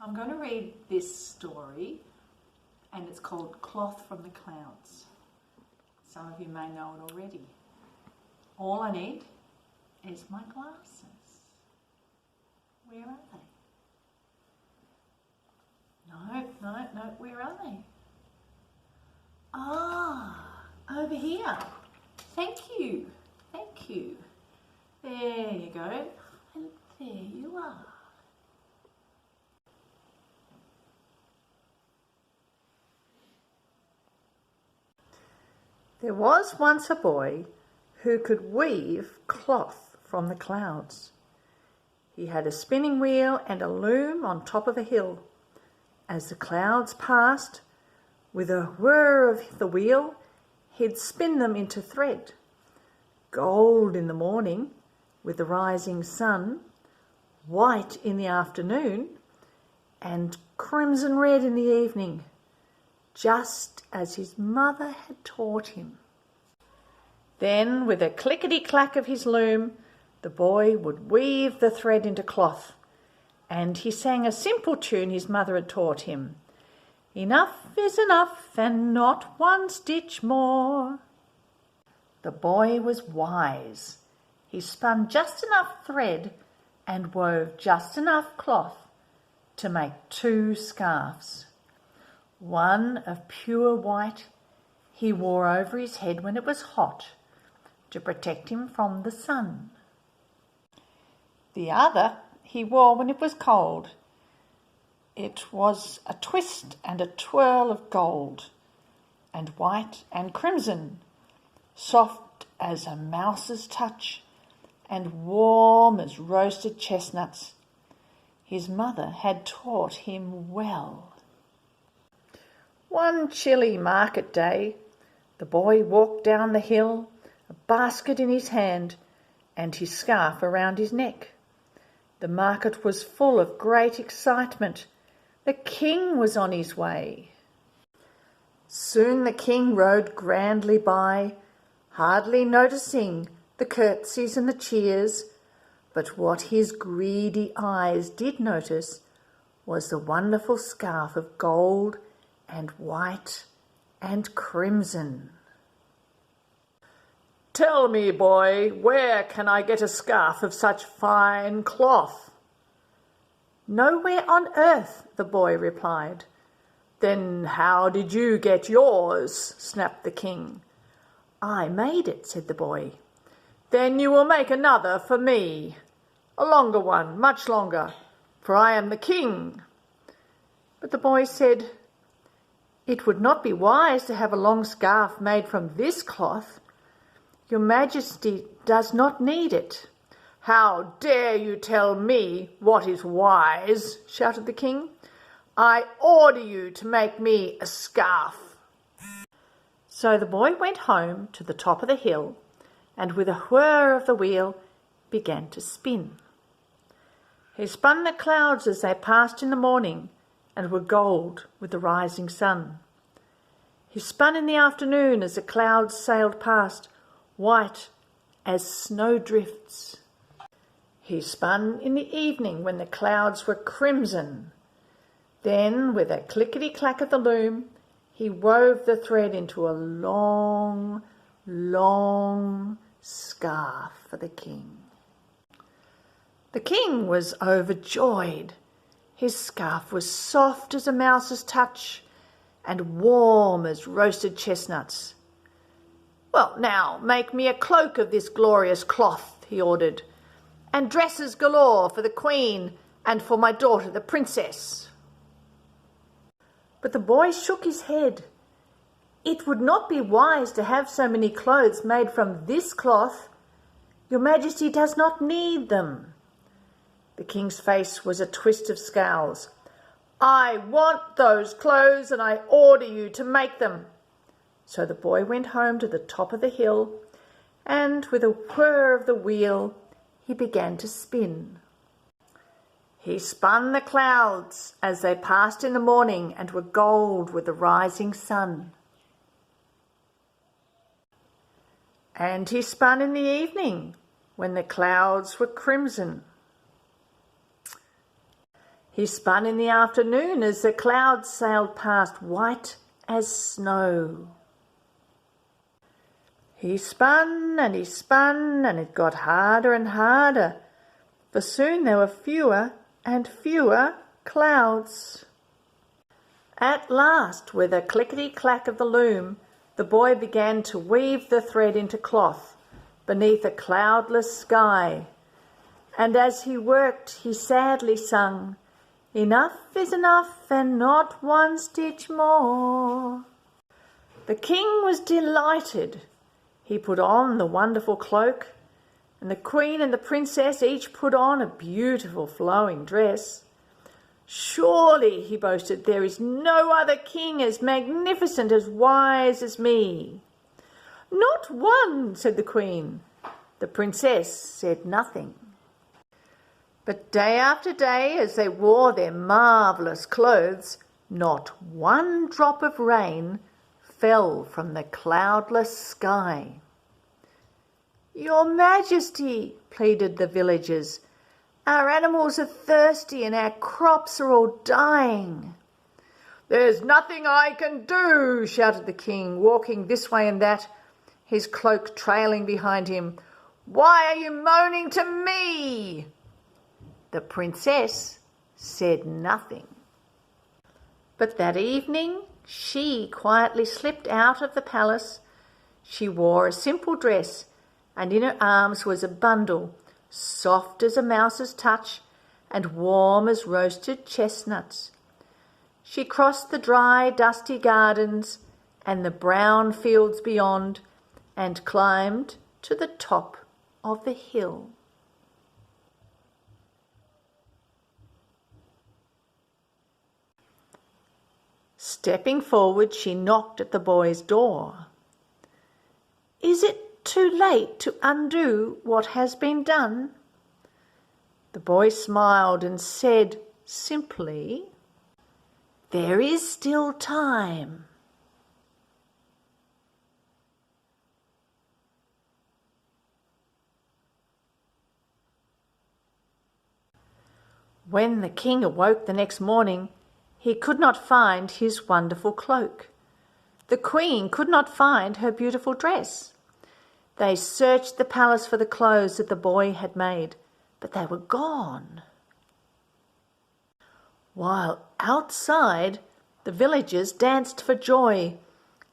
I'm going to read this story, and it's called Cloth from the Clouds. Some of you may know it already. All I need is my glasses. Where are they? No, where are they? Ah, over here. Thank you. There you go. And there you are. There was once a boy who could weave cloth from the clouds. He had a spinning wheel and a loom on top of a hill. As the clouds passed, with a whir of the wheel, he'd spin them into thread. Gold in the morning with the rising sun, white in the afternoon, and crimson red in the evening, just as his mother had taught him. Then, with a clickety-clack of his loom, the boy would weave the thread into cloth, and he sang a simple tune his mother had taught him. Enough is enough, and not one stitch more. The boy was wise. He spun just enough thread and wove just enough cloth to make 2 scarves. One of pure white he wore over his head when it was hot, to protect him from the sun. The other he wore when it was cold. It was a twist and a twirl of gold, and white and crimson, soft as a mouse's touch, and warm as roasted chestnuts. His mother had taught him well. One chilly market day, the boy walked down the hill, a basket in his hand and his scarf around his neck. The market was full of great excitement. The king was on his way. Soon the king rode grandly by, hardly noticing the curtsies and the cheers, but what his greedy eyes did notice was the wonderful scarf of gold and white and crimson. "Tell me, boy, where can I get a scarf of such fine cloth?" "Nowhere on earth," the boy replied. "Then how did you get yours?" snapped the king. "I made it," said the boy. "Then you will make another for me, a longer one, much longer, for I am the king." But the boy said, "It would not be wise to have a long scarf made from this cloth. Your Majesty does not need it." "How dare you tell me what is wise?" shouted the king. "I order you to make me a scarf." So the boy went home to the top of the hill, and with a whir of the wheel began to spin. He spun the clouds as they passed in the morning and were gold with the rising sun. He spun in the afternoon as the clouds sailed past, white as snowdrifts. He spun in the evening when the clouds were crimson. Then, with a clickety-clack of the loom, he wove the thread into a long, long scarf for the king. The king was overjoyed. His scarf was soft as a mouse's touch and warm as roasted chestnuts. "Well, now make me a cloak of this glorious cloth," he ordered, "and dresses galore for the queen and for my daughter the princess." But the boy shook his head. "It would not be wise to have so many clothes made from this cloth. Your Majesty does not need them." The king's face was a twist of scowls. "I want those clothes, and I order you to make them." So the boy went home to the top of the hill, and with a whir of the wheel, he began to spin. He spun the clouds as they passed in the morning and were gold with the rising sun. And he spun in the evening when the clouds were crimson. He spun in the afternoon as the clouds sailed past, white as snow. He spun, and it got harder and harder, for soon there were fewer and fewer clouds. At last, with a clickety-clack of the loom, the boy began to weave the thread into cloth beneath a cloudless sky, and as he worked he sadly sung, "Enough is enough, and not one stitch more." The king was delighted. He put on the wonderful cloak, and the queen and the princess each put on a beautiful flowing dress. "Surely," he boasted, "there is no other king as magnificent, as wise as me." "Not one," said the queen. The princess said nothing. But day after day, as they wore their marvellous clothes, not one drop of rain fell from the cloudless sky. "Your Majesty," pleaded the villagers, "our animals are thirsty and our crops are all dying." "There's nothing I can do," shouted the king, walking this way and that, his cloak trailing behind him. "Why are you moaning to me?" The princess said nothing. But that evening she quietly slipped out of the palace. She wore a simple dress, and in her arms was a bundle, soft as a mouse's touch and warm as roasted chestnuts. She crossed the dry, dusty gardens and the brown fields beyond, and climbed to the top of the hill. Stepping forward, she knocked at the boy's door. "Is it too late to undo what has been done?" The boy smiled and said simply, "There is still time." When the king awoke the next morning, he could not find his wonderful cloak. The queen could not find her beautiful dress. They searched the palace for the clothes that the boy had made, but they were gone. While outside, the villagers danced for joy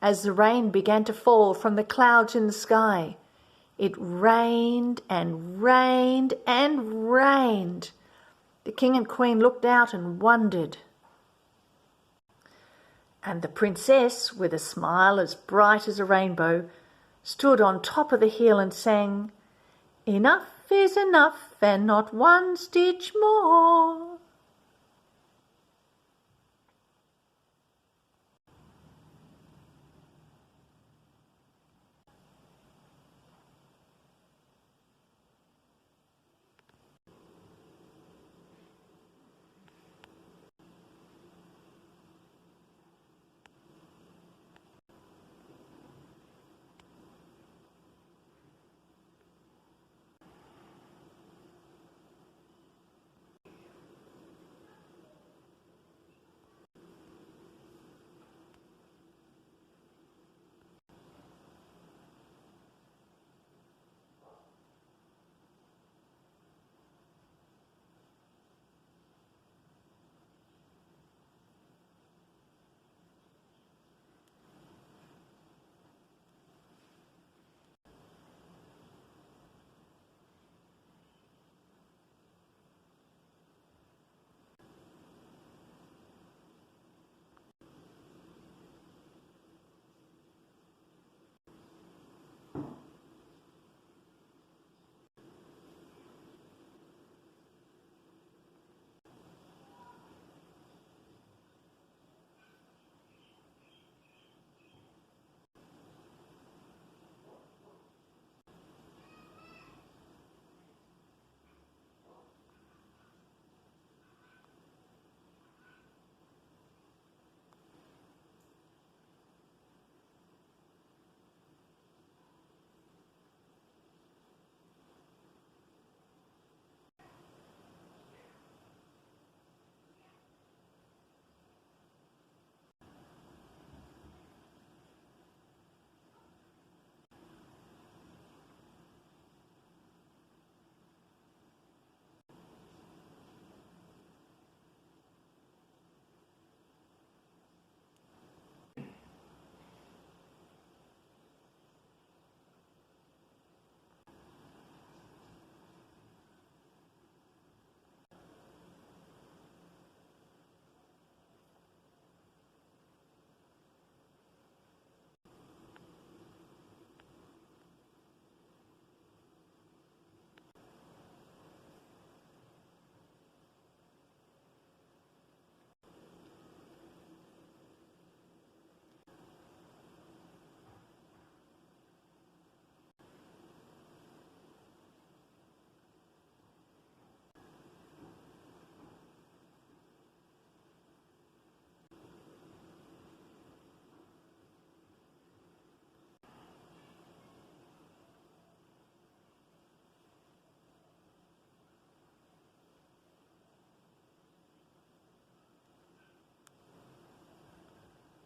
as the rain began to fall from the clouds in the sky. It rained and rained and rained. The king and queen looked out and wondered. And the princess, with a smile as bright as a rainbow, stood on top of the hill and sang, "Enough is enough, and not one stitch more."